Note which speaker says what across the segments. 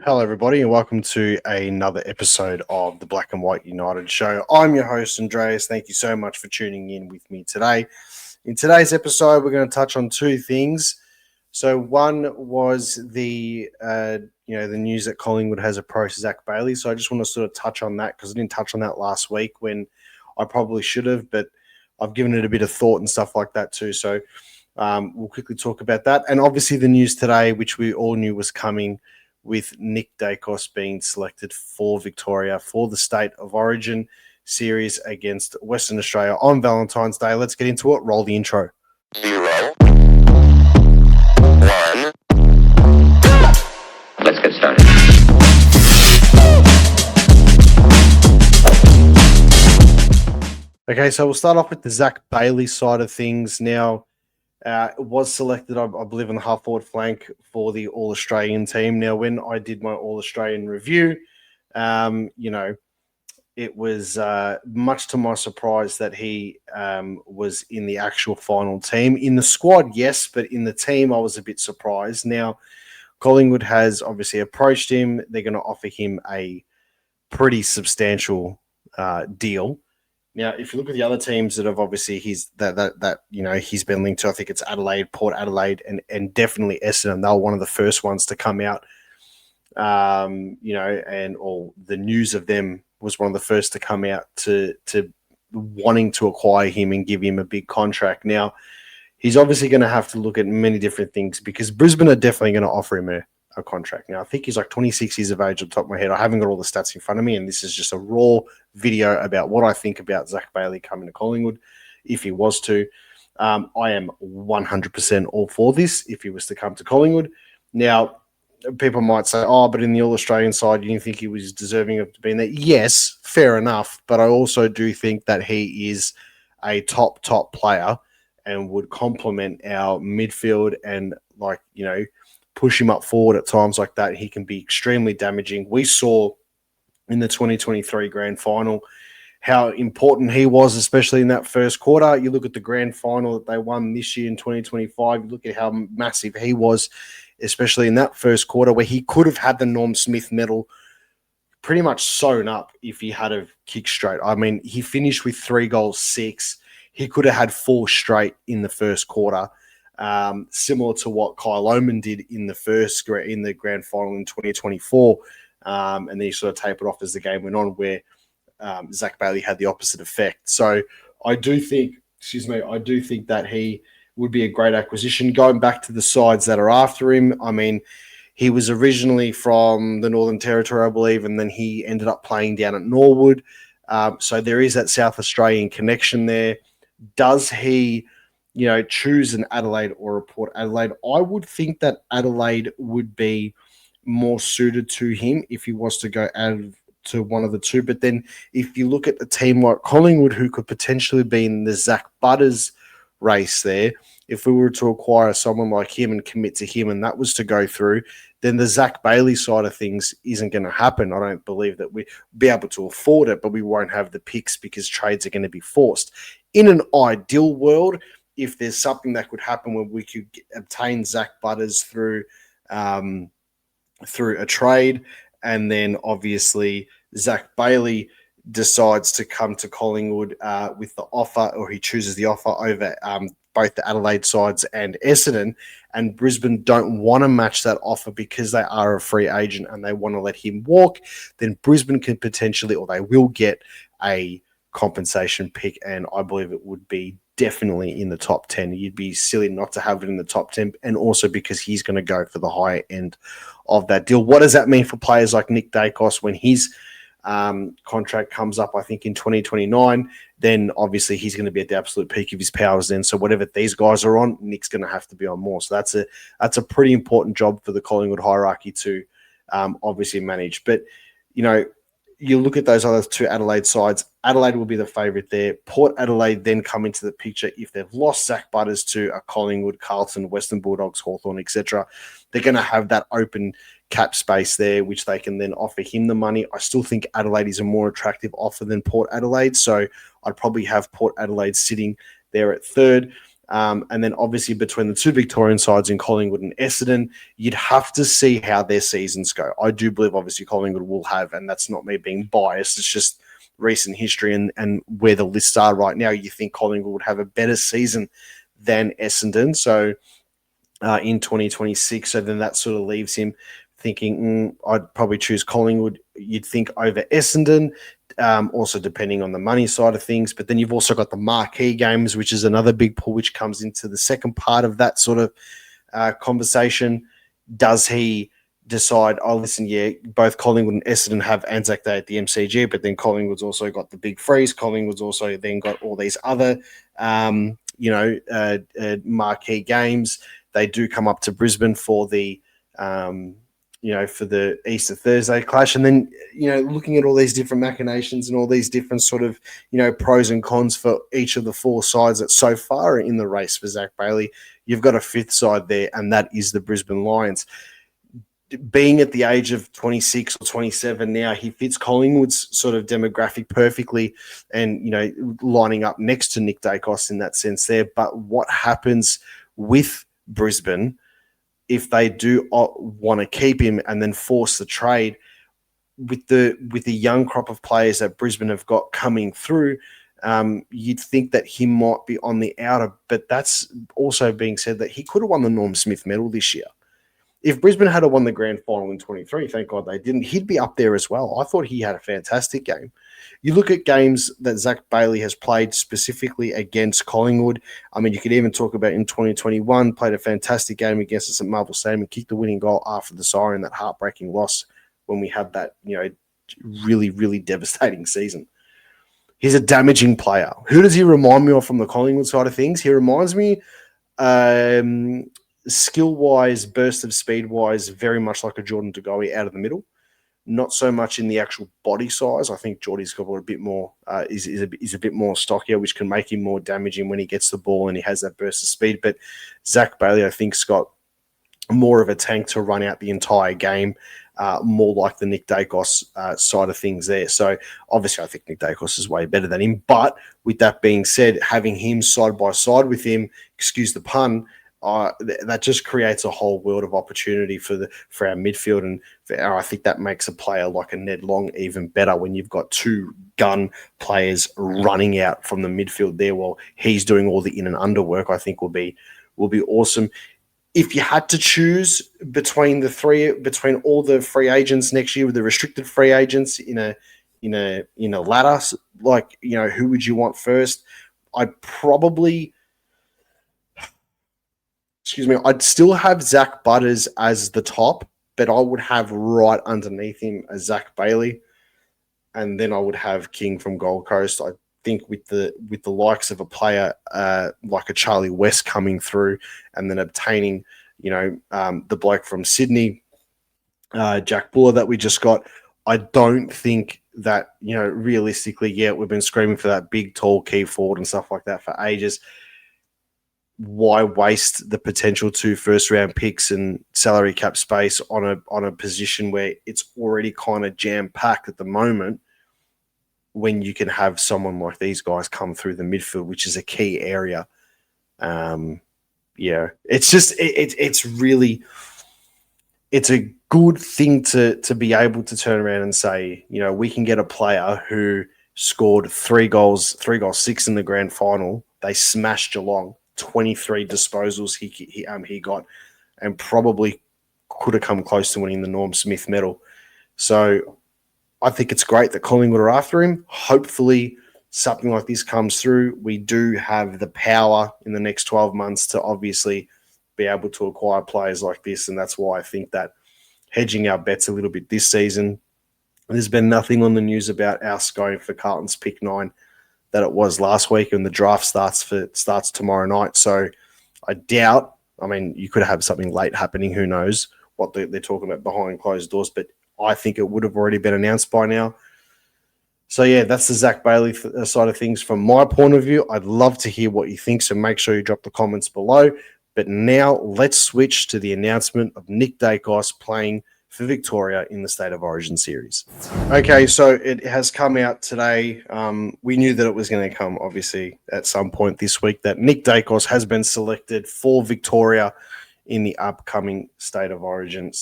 Speaker 1: Hello, everybody, and welcome to another episode of the Black and White United Show. I'm your host, Andreas. Thank you so much for tuning in with me today. In today's episode, we're going to touch on two things. So, one was the news that Collingwood has approached Zach Bailey. So, I just want to sort of touch on that because I didn't touch on that last week when I probably should have, but I've given it a bit of thought and stuff like that too. So, we'll quickly talk about that, and obviously the news today, which we all knew was coming, with Nick DAICOS being selected for Victoria for the State of Origin series against Western Australia on Valentine's Day. Let's get into it. Roll the intro.
Speaker 2: 0, 1. Let's get started.
Speaker 1: Okay, so we'll start off with the Zach Bailey side of things. Now, it was selected, I believe, on the half-forward flank for the All-Australian team. Now, when I did my All-Australian review, it was much to my surprise that he was in the actual final team. In the squad, yes, but in the team, I was a bit surprised. Now, Collingwood has obviously approached him. They're going to offer him a pretty substantial deal. Now, if you look at the other teams that have obviously he's been linked to, I think it's Adelaide, Port Adelaide, and definitely Essendon. They were one of the first ones to come out. And all the news of them was one of the first to come out to wanting to acquire him and give him a big contract. Now, he's obviously going to have to look at many different things because Brisbane are definitely going to offer him a contract. Now, I think he's like 26 years of age on top of my head. I haven't got all the stats in front of me, and this is just a raw video about what I think about Zach Bailey coming to Collingwood if he was to. I am 100% all for this if he was to come to Collingwood. Now, people might say, but in the All-Australian side, you didn't think he was deserving of being there. Yes, fair enough, but I also do think that he is a top player and would complement our midfield and, push him up forward at times like that. He can be extremely damaging. We saw in the 2023 grand final how important he was, especially in that first quarter. You look at the grand final that they won this year in 2025, you look at how massive he was, especially in that first quarter where he could have had the Norm Smith medal pretty much sewn up if he had a kick straight. I mean, he finished with 3 goals, 6. He could have had 4 straight in the first quarter. Similar to what Kyle Oman did in the grand final in 2024, and then he sort of tapered off as the game went on, where Zach Bailey had the opposite effect. So I do think that he would be a great acquisition. Going back to the sides that are after him, I mean, he was originally from the Northern Territory, I believe, and then he ended up playing down at Norwood. So there is that South Australian connection there. Does he choose an Adelaide or a Port Adelaide? I would think that Adelaide would be more suited to him if he was to go out to one of the two. But then if you look at a team like Collingwood, who could potentially be in the Zach Butters race there, if we were to acquire someone like him and commit to him and that was to go through, then the Zach Bailey side of things isn't going to happen. I don't believe that we'll be able to afford it, but we won't have the picks because trades are going to be forced. In an ideal world, if there's something that could happen where we could obtain Zach Butters through a trade, and then obviously Zach Bailey decides to come to Collingwood with the offer, or he chooses the offer over both the Adelaide sides and Essendon, and Brisbane don't want to match that offer because they are a free agent and they want to let him walk, then Brisbane can potentially, or they will get a compensation pick, and I believe it would be definitely in the top 10. You'd be silly not to have it in the top 10, and also because he's going to go for the higher end of that deal. What does that mean for players like Nick DAICOS when his contract comes up, I think, in 2029? Then obviously he's going to be at the absolute peak of his powers then. So whatever these guys are on, Nick's going to have to be on more. So that's a pretty important job for the Collingwood hierarchy to obviously manage. But, you look at those other two Adelaide sides, Adelaide will be the favourite there. Port Adelaide then come into the picture if they've lost Zach Butters to a Collingwood, Carlton, Western Bulldogs, Hawthorn, etc. They're going to have that open cap space there, which they can then offer him the money. I still think Adelaide is a more attractive offer than Port Adelaide, so I'd probably have Port Adelaide sitting there at third. And then obviously between the two Victorian sides in Collingwood and Essendon, you'd have to see how their seasons go. I do believe obviously Collingwood will have, and that's not me being biased, it's just recent history and where the lists are right now. You think Collingwood would have a better season than Essendon. So in 2026. So then that sort of leaves him thinking, I'd probably choose Collingwood, you'd think, over Essendon, also depending on the money side of things. But then you've also got the marquee games, which is another big pull, which comes into the second part of that sort of conversation. Does he decide, oh, listen, yeah, both Collingwood and Essendon have Anzac Day at the MCG, but then Collingwood's also got the big freeze. Collingwood's also then got all these other, marquee games. They do come up to Brisbane for the, for the Easter Thursday clash. And then, looking at all these different machinations and all these different sort of, pros and cons for each of the four sides that so far are in the race for Zach Bailey, you've got a fifth side there, and that is the Brisbane Lions. Being at the age of 26 or 27 now, he fits Collingwood's sort of demographic perfectly and, lining up next to Nick DAICOS in that sense there. But what happens with Brisbane if they do want to keep him and then force the trade with the young crop of players that Brisbane have got coming through? You'd think that he might be on the outer, but that's also being said that he could have won the Norm Smith medal this year. If Brisbane had won the grand final in 23, thank God they didn't, he'd be up there as well. I thought he had a fantastic game. You look at games that Zach Bailey has played specifically against Collingwood. I mean, you could even talk about in 2021, played a fantastic game against us at Marvel Stadium and kicked the winning goal after the siren, that heartbreaking loss when we had that, really, really devastating season. He's a damaging player. Who does he remind me of from the Collingwood side of things? He reminds me, skill-wise, burst of speed-wise, very much like a Jordan De Goey out of the middle. Not so much in the actual body size. I think Geordie's got a bit more, is a bit more stockier, which can make him more damaging when he gets the ball and he has that burst of speed. But Zach Bailey, I think, has got more of a tank to run out the entire game, more like the Nick DAICOS side of things there. So obviously I think Nick DAICOS is way better than him. But with that being said, having him side by side with him, excuse the pun, that just creates a whole world of opportunity for our midfield, and I think that makes a player like a Ned Long even better when you've got two gun players running out from the midfield there while he's doing all the in and under work. I think will be awesome. If you had to choose between all the free agents next year with the restricted free agents in a ladder, like, who would you want first? I'd still have Zach Butters as the top, but I would have right underneath him a Zach Bailey, and then I would have King from Gold Coast. I think with the likes of a player like a Charlie West coming through, and then obtaining, the bloke from Sydney, Jack Buller that we just got, I don't think that, realistically, we've been screaming for that big, tall key forward and stuff like that for ages. Why waste the potential 2 first-round picks and salary cap space on a position where it's already kind of jam-packed at the moment, when you can have someone like these guys come through the midfield, which is a key area? It's just it's a good thing to be able to turn around and say, we can get a player who scored 3 goals, 6 in the grand final. They smashed Geelong. 23 disposals he got, and probably could have come close to winning the Norm Smith medal. So I think it's great that Collingwood are after him. Hopefully something like this comes through. We do have the power in the next 12 months to obviously be able to acquire players like this, and that's why I think that hedging our bets a little bit this season. There's been nothing on the news about us going for Carlton's pick 9 that it was last week, and the draft starts tomorrow night. So I doubt, you could have something late happening. Who knows what they're talking about behind closed doors, but I think it would have already been announced by now. So that's the Zach Bailey side of things from my point of view. I'd love to hear what you think, so make sure you drop the comments below. But now let's switch to the announcement of Nick DAICOS playing for Victoria in the State of Origin series. Okay, so it has come out today. We knew that it was going to come, obviously, at some point this week, that Nick DAICOS has been selected for Victoria in the upcoming State of Origin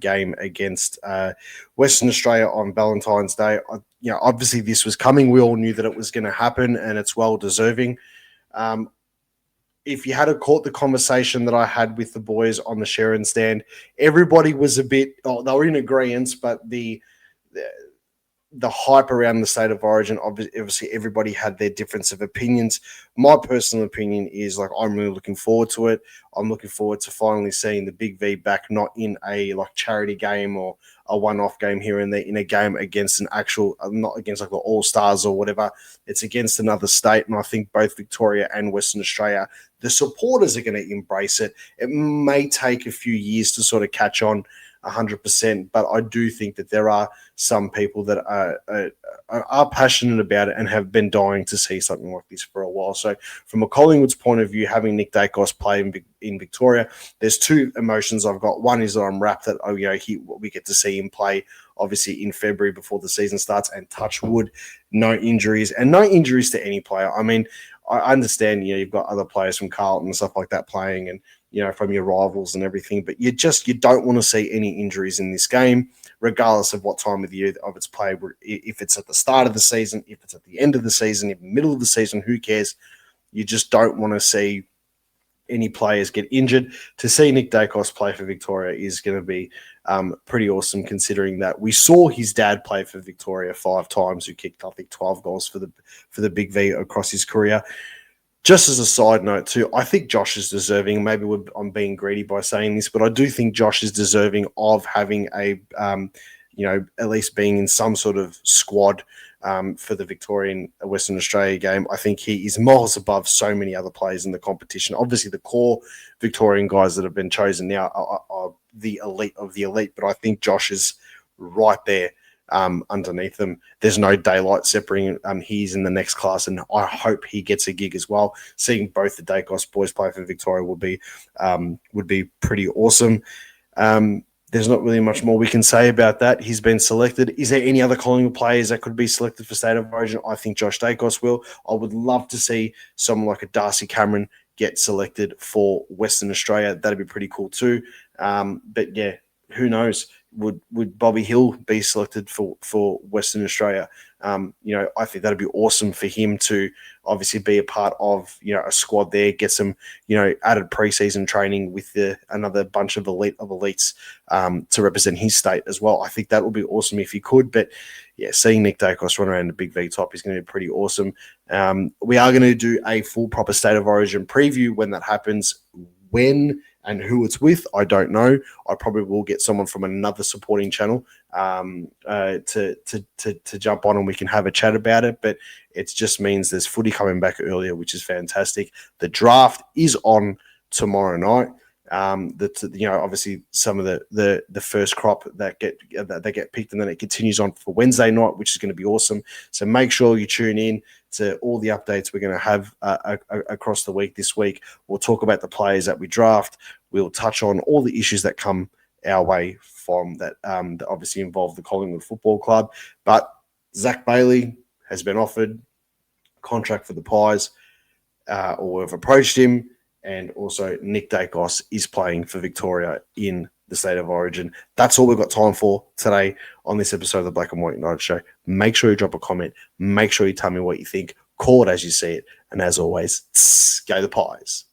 Speaker 1: game against Western Australia on Valentine's Day. Obviously this was coming. We all knew that it was going to happen, and it's well deserving. If you had caught the conversation that I had with the boys on the Sharon stand, everybody was they were in agreement, but the hype around the State of Origin, obviously everybody had their difference of opinions. My personal opinion is, like, I'm really looking forward to it. I'm looking forward to finally seeing the Big V back, not in a charity game or a one-off game here and there, in a game against an actual, not against the All-Stars or whatever. It's against another state, and I think both Victoria and Western Australia, the supporters are going to embrace it. It may take a few years to sort of catch on 100%, but I do think that there are some people that are passionate about it and have been dying to see something like this for a while. So from a Collingwood's point of view, having Nick DAICOS play in Victoria, there's two emotions I've got. One is that I'm wrapped that we get to see him play obviously in February before the season starts, and touch wood, no injuries to any player. I mean, I understand, you've got other players from Carlton and stuff like that playing, and from your rivals and everything, but you don't want to see any injuries in this game, regardless of what time of the year of its play. If it's at the start of the season, if it's at the end of the season, if middle of the season, who cares? You just don't want to see any players get injured. To see Nick DAICOS play for Victoria is going to be pretty awesome, considering that we saw his dad play for Victoria 5 times, who kicked, I think, 12 goals for the Big V across his career. Just as a side note too, I think Josh is deserving. Maybe I'm being greedy by saying this, but I do think Josh is deserving of having a, at least being in some sort of squad for the Victorian Western Australia game. I think he is miles above so many other players in the competition. Obviously, the core Victorian guys that have been chosen now are the elite of the elite, but I think Josh is right there. Underneath them. There's no daylight separating. He's in the next class, and I hope he gets a gig as well. Seeing both the DAICOS boys play for Victoria would be pretty awesome. There's not really much more we can say about that. He's been selected. Is there any other Collingwood players that could be selected for State of Origin? I think Josh DAICOS will. I would love to see someone like a Darcy Cameron get selected for Western Australia. That'd be pretty cool too. But yeah, who knows? Would Bobby Hill be selected for Western Australia? I think that'd be awesome for him to obviously be a part of, a squad there, get some, added preseason training with another bunch of elites to represent his state as well. I think that would be awesome if he could. But yeah, seeing Nick DAICOS run around the Big V top is going to be pretty awesome. We are going to do a full proper State of Origin preview when that happens. When and who it's with, I don't know. I probably will get someone from another supporting channel to jump on, and we can have a chat about it. But it just means there's footy coming back earlier, which is fantastic. The draft is on tomorrow night. Obviously some of the first crop that get picked, and then it continues on for Wednesday night, which is going to be awesome. So make sure you tune in to all the updates we're going to have across the week this week. We'll talk about the players that we draft. We'll touch on all the issues that come our way from that obviously involve the Collingwood Football Club. But Zach Bailey has been offered a contract for the Pies, or have approached him. And also Nick DAICOS is playing for Victoria in the State of Origin. That's all we've got time for today on this episode of the Black and White United Show. Make sure you drop a comment. Make sure you tell me what you think. Call it as you see it. And as always, go the Pies.